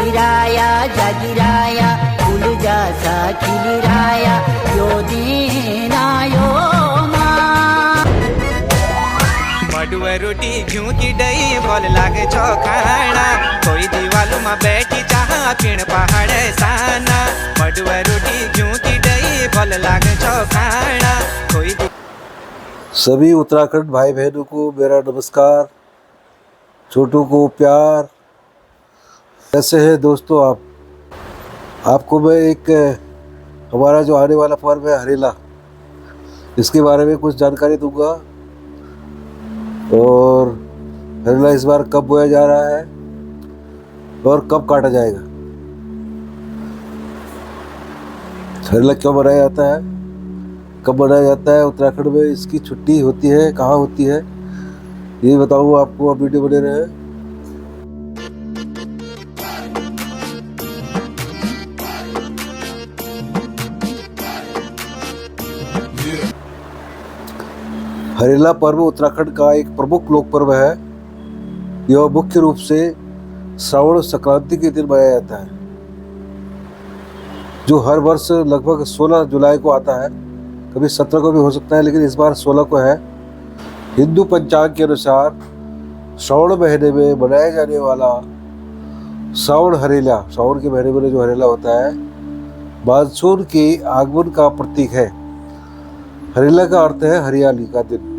जागिराया जागिराया फूल जसा खिलिराया यो दिन आयो मडुआ रोटी घिउ की दही भल लागे छ खाना कोई दीवाल में बैठी चाह पीण पहाड़ साना मडुआ रोटी घिउ की दही भल लागे छ खाना कोई सभी उत्तराखंड भाई बहनों को मेरा नमस्कार। छोटू को प्यार। कैसे हैं दोस्तों आपको मैं एक हमारा जो आने वाला पर्व है हरेला, इसके बारे में कुछ जानकारी दूंगा और हरेला इस बार कब बोया जा रहा है और कब काटा जाएगा, हरेला क्यों मनाया जाता है, कब मनाया जाता है, उत्तराखंड में इसकी छुट्टी होती है, कहाँ होती है, ये बताऊंगा आपको। आप वीडियो बने रहे। हरेला पर्व उत्तराखंड का एक प्रमुख लोक पर्व है। यह मुख्य रूप से श्रावण संक्रांति के दिन मनाया जाता है, जो हर वर्ष लगभग 16 जुलाई को आता है। कभी 17 को भी हो सकता है, लेकिन इस बार 16 को है। हिंदू पंचांग के अनुसार श्रावण महीने में मनाया जाने वाला श्रावण हरेला, श्रावण के महीने में जो हरेला होता है, मानसून के आगमन का प्रतीक है। हरेला का अर्थ है हरियाली का दिन।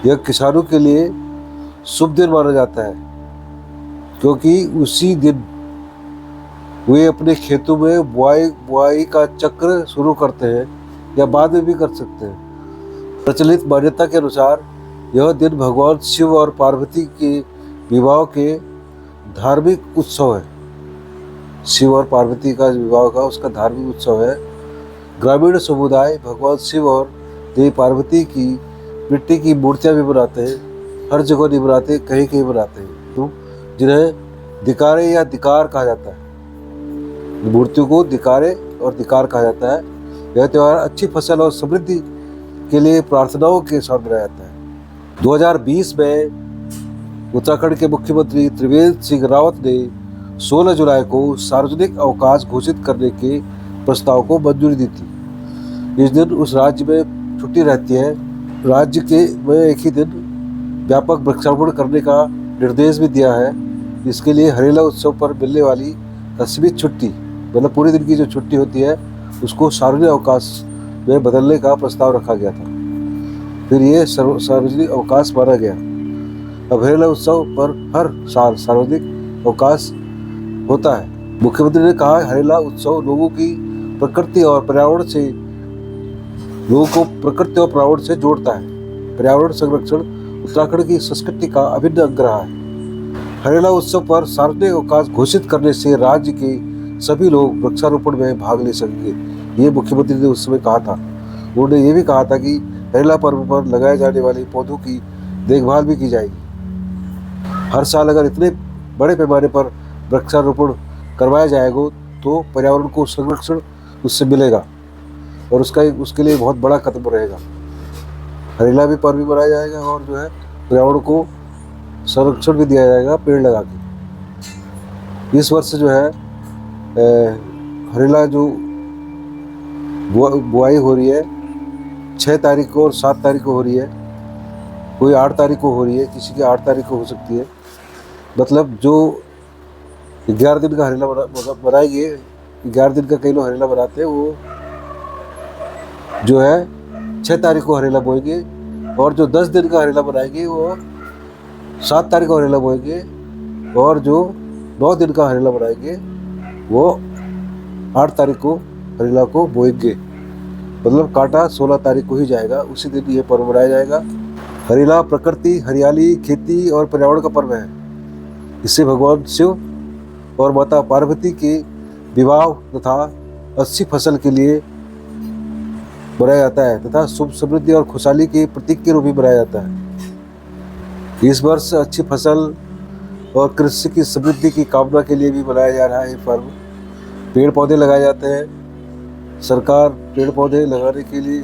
यह किसानों के लिए शुभ दिन माना जाता है, क्योंकि उसी दिन वे अपने खेतों में बुआई का चक्र शुरू करते हैं या बाद में भी कर सकते हैं। प्रचलित मान्यता के अनुसार यह दिन भगवान शिव और पार्वती के विवाह के धार्मिक उत्सव है। शिव और पार्वती का विवाह का उसका धार्मिक उत्सव है। ग्रामीण समुदाय भगवान शिव और देवी पार्वती की मिट्टी की मूर्तियां भी बनाते हैं। हर जगह नहीं बनाते, कहीं कहीं बनाते हैं, तो जिन्हें दिकारे या दिकार कहा जाता है। मूर्तियों को दिकारे और दिकार कहा जाता है। यह त्यौहार अच्छी फसल और समृद्धि के लिए प्रार्थनाओं के साथ मनाया जाता है। 2020 में उत्तराखंड के मुख्यमंत्री त्रिवेंद्र सिंह रावत ने 16 जुलाई को सार्वजनिक अवकाश घोषित करने के प्रस्ताव को मंजूरी दी थी। इस दिन उस राज्य में छुट्टी रहती है। राज्य के में एक ही दिन व्यापक वृक्षारोपण करने का निर्देश भी दिया है। इसके लिए हरेला उत्सव पर मिलने वाली सीमित छुट्टी, मतलब पूरे दिन की जो छुट्टी होती है, उसको सार्वजनिक अवकाश में बदलने का प्रस्ताव रखा गया था। फिर ये सार्वजनिक अवकाश माना गया। अब हरेला उत्सव पर हर साल सार्वजनिक अवकाश होता है। मुख्यमंत्री ने कहा, हरेला उत्सव लोगों को प्रकृति और पर्यावरण से जोड़ता है। पर्यावरण संरक्षण उत्तराखंड की संस्कृति का अभिन्न अंग रहा है। हरेला उत्सव पर सार्वजनिक अवकाश घोषित करने से राज्य के सभी लोग वृक्षारोपण में भाग ले सकेंगे। ये मुख्यमंत्री ने उस समय कहा था। उन्होंने ये भी कहा था कि हरेला पर्व पर लगाए जाने वाले पौधों की देखभाल भी की जाएगी। हर साल अगर इतने बड़े पैमाने पर वृक्षारोपण करवाया जाएगा तो पर्यावरण को संरक्षण उससे मिलेगा और उसके लिए बहुत बड़ा कदम रहेगा। हरेला भी पर्व भी मनाया जाएगा और जो है पर्यावरण को संरक्षण भी दिया जाएगा पेड़ लगा के। इस वर्ष जो है हरेला जो बुआई हो रही है 6 तारीख को और 7 तारीख को हो रही है। कोई 8 तारीख को हो रही है, किसी की 8 तारीख को हो सकती है। मतलब जो 11 दिन का हरेला बनाएंगे, 11 दिन का कई लोग हरेला बनाते हैं, वो जो है 6 तारीख को हरेला बोएंगे और जो 10 दिन का हरेला बनाएंगे वो 7 तारीख को हरेला बोएंगे और जो 9 दिन का हरेला बनाएंगे वो 8 तारीख को हरेला को बोएंगे। मतलब काटा 16 तारीख को ही जाएगा, उसी दिन ये पर्व मनाया जाएगा। हरेला प्रकृति, हरियाली, खेती और पर्यावरण का पर्व है। इससे भगवान शिव और माता पार्वती के विवाह तथा अच्छी फसल के लिए मनाया जाता है तथा शुभ समृद्धि और खुशहाली के प्रतीक के रूप में मनाया जाता है। इस वर्ष अच्छी फसल और कृषि की समृद्धि की कामना के लिए भी मनाया जा रहा है पर्व। पेड़ पौधे लगाए जाते हैं। सरकार पेड़ पौधे लगाने के लिए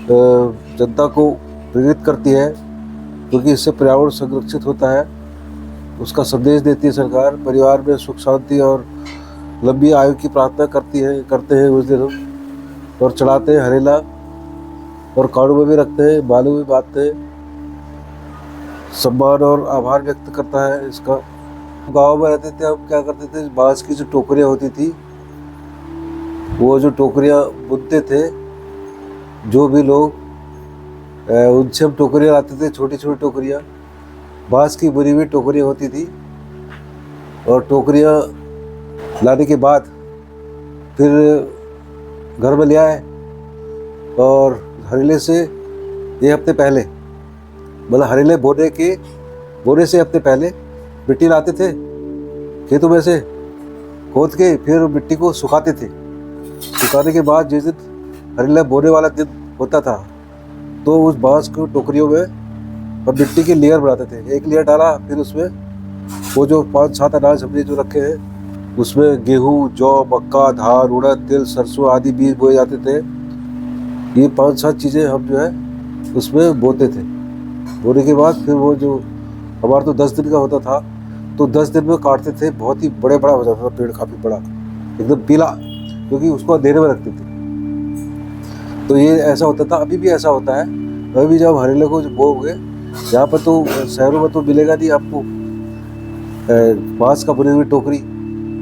जनता को प्रेरित करती है, क्योंकि इससे पर्यावरण संरक्षित होता है उसका संदेश देती है सरकार। परिवार में सुख शांति और लंबी आयु की प्रार्थना करते हैं उस दिन हम, और चढ़ाते हैं हरेला, और कानों में भी रखते हैं, बालू में बांधते हैं। सम्मान और आभार व्यक्त करता है इसका। गांव में रहते थे, हम क्या करते थे, बांस की जो टोकरियाँ होती थी, वो जो टोकरियाँ बुनते थे जो भी लोग, उनसे हम टोकरियाँ लाते थे, छोटी छोटी टोकरियाँ, बांस की बुनी हुई टोकरियाँ होती थी। और टोकरियाँ लाने के बाद फिर घर में ले आए, और हरेले से एक हफ्ते पहले, मतलब हरेले बोने से हफ्ते पहले मिट्टी लाते थे खेतों में से खोद के, फिर मिट्टी को सुखाते थे। सुखाने के बाद जिस दिन हरेला बोने वाला दिन होता था, तो उस बांस को टोकरियों में हम मिट्टी के लेयर बनाते थे। एक लेयर डाला, फिर उसमें वो जो 5-7 अनाज हमने जो रखे हैं, उसमें गेहूँ, जौ, मक्का, धान, उड़द, तिल, सरसों आदि बीज बोए जाते थे। ये 5-7 चीज़ें हम जो है उसमें बोते थे। बोने के बाद फिर वो जो हमारा तो 10 दिन का होता था, तो 10 दिन में काटते थे। बहुत ही बड़ा हो जाता था पेड़, काफ़ी बड़ा, एकदम पीला, क्योंकि उसको अंधेरे में रखते थे। तो ये ऐसा होता था, अभी भी ऐसा होता है। अभी भी जब हरेले को बोओगे, यहाँ पर तो शहरों में तो मिलेगा नहीं आपको बांस का बनी हुई टोकरी,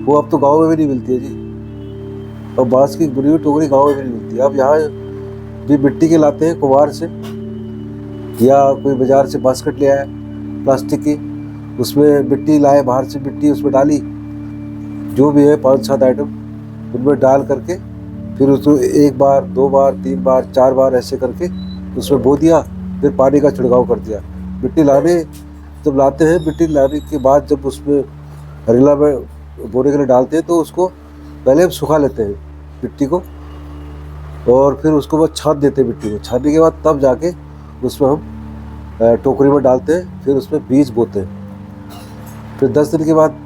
वो अब तो गाँव में भी नहीं मिलती है जी। और बांस की बनी हुई टोकरी गाँव में भी नहीं मिलती है। अब यहाँ भी मिट्टी के लाते हैं कुम्हार से, या कोई बाजार से बास्केट ले आया प्लास्टिक की, उसमें मिट्टी लाए, बाहर से मिट्टी उसमें डाली, जो भी है 5-7 आइटम उनमें डाल करके, फिर उसको 1 बार, 2 बार, 3 बार, 4 बार ऐसे करके उसमें बो दिया। फिर पानी का छिड़काव कर दिया। मिट्टी जब लाते हैं, मिट्टी लाने के बाद जब उसमें हरेला में बोने के लिए डालते हैं, तो उसको पहले हम सुखा लेते हैं मिट्टी को, और फिर उसको बाद छान देते हैं मिट्टी को। छानने के बाद तब जाके उसमें हम टोकरी में डालते हैं, फिर उसमें बीज बोते हैं। फिर 10 दिन के बाद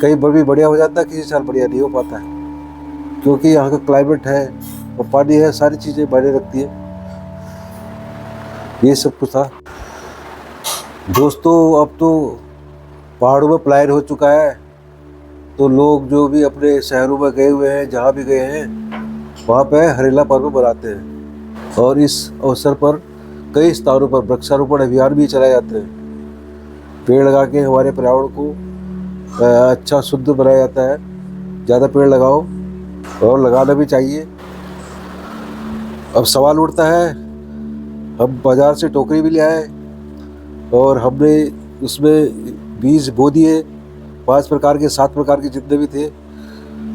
कहीं भी बढ़िया हो जाता है, किसी साल बढ़िया नहीं हो पाता है, क्योंकि यहाँ का क्लाइमेट है और पानी है, सारी चीज़ें मायने रखती है। ये सब कुछ था दोस्तों। अब तो पहाड़ों में पलायन हो चुका है, तो लोग जो भी अपने शहरों में गए हुए हैं, जहाँ भी गए हैं, वहाँ पे हरेला पर्व मनाते हैं। और इस अवसर पर कई स्थानों पर वृक्षारोपण अभियान भी चलाए जाते हैं। पेड़ लगा के हमारे पर्यावरण को अच्छा शुद्ध बनाया जाता है। ज़्यादा पेड़ लगाओ, और लगाना भी चाहिए। अब सवाल उठता है, हम बाज़ार से टोकरी भी ले आए, और हमने उसमें बीज बो दिए, 5 प्रकार के, 7 प्रकार के जितने भी थे।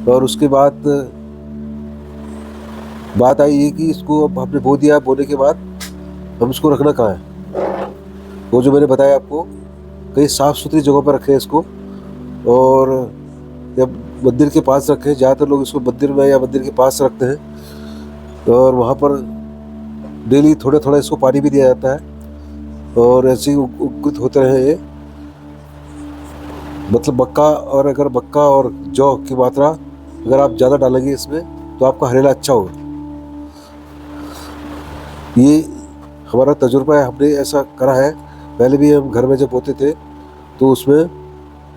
और उसके बाद बात आई है कि इसको अब हमने बो दिया, बोने के बाद हम इसको रखना कहाँ है। वो जो मैंने बताया आपको, कई साफ़ सुथरी जगहों पर रखें इसको, और जब मंदिर के पास रखें। ज़्यादातर लोग इसको मंदिर में या मंदिर के पास रखते हैं, और वहाँ पर डेली थोड़ा थोड़ा इसको पानी भी दिया जाता है, और ऐसे ही अंकुरित होते रहे ये। मतलब अगर मक्का और जौ की मात्रा अगर आप ज़्यादा डालेंगे इसमें, तो आपका हरेला अच्छा होगा। ये हमारा तजुर्बा है, हमने ऐसा करा है। पहले भी हम घर में जब होते थे, तो उसमें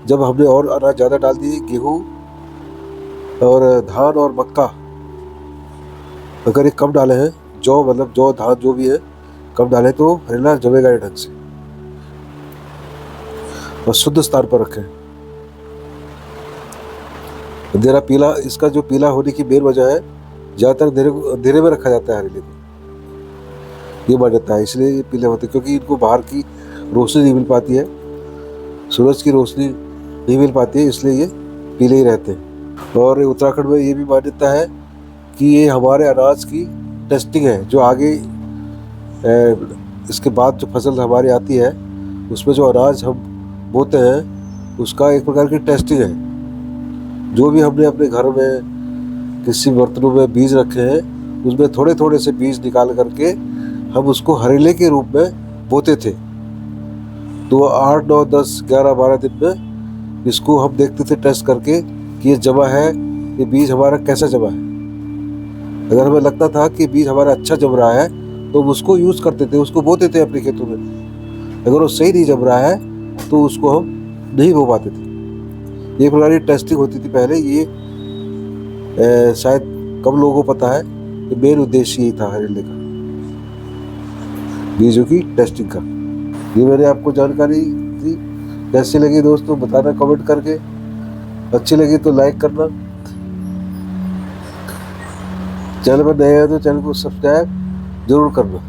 जब हमने और अनाज ज़्यादा डाल दिए, गेहूँ और धान और मक्का अगर ये कम डाले हैं, जौ मतलब जौ धान जो भी है कम डालें, तो हरेला जमेगा नहीं ढंग से। और शुद्ध स्थान पर रखें। अंधेरा पीला, इसका जो पीला होने की मेन वजह है, ज़्यादातर अंधेरे में रखा जाता है हरेले को, ये मान्यता है। इसलिए ये पीले होते हैं, क्योंकि इनको बाहर की रोशनी नहीं मिल पाती है, सूरज की रोशनी नहीं मिल पाती है, इसलिए ये पीले ही रहते हैं। और उत्तराखंड में ये भी मान्यता है कि ये हमारे अनाज की टेस्टिंग है। जो आगे इसके बाद जो फसल हमारी आती है, उसमें जो अनाज हम बोते हैं, उसका एक प्रकार की टेस्टिंग है। जो भी हमने अपने घर में किसी बर्तनों में बीज रखे हैं, उसमें थोड़े थोड़े से बीज निकाल करके हम उसको हरेले के रूप में बोते थे। तो 8, 9, 10, 11, 12 दिन में इसको हम देखते थे टेस्ट करके कि ये जमा है, ये बीज हमारा कैसा जमा है। अगर हमें लगता था कि बीज हमारा अच्छा जम रहा है, तो हम उसको यूज़ करते थे, उसको बोते थे अपने खेतों में। अगर वो सही नहीं जम रहा है, तो उसको हम नहीं हो पाते थे। एक प्रकार की टेस्टिंग होती थी पहले। ये शायद कम लोगों को पता है कि मेन उद्देश्य यही था रेलवे का, बीजों की टेस्टिंग का। ये मैंने आपको जानकारी दी। कैसी लगी दोस्तों बताना कमेंट करके। अच्छी लगी तो लाइक करना। चैनल पर नए हैं तो चैनल को सब्सक्राइब जरूर करना।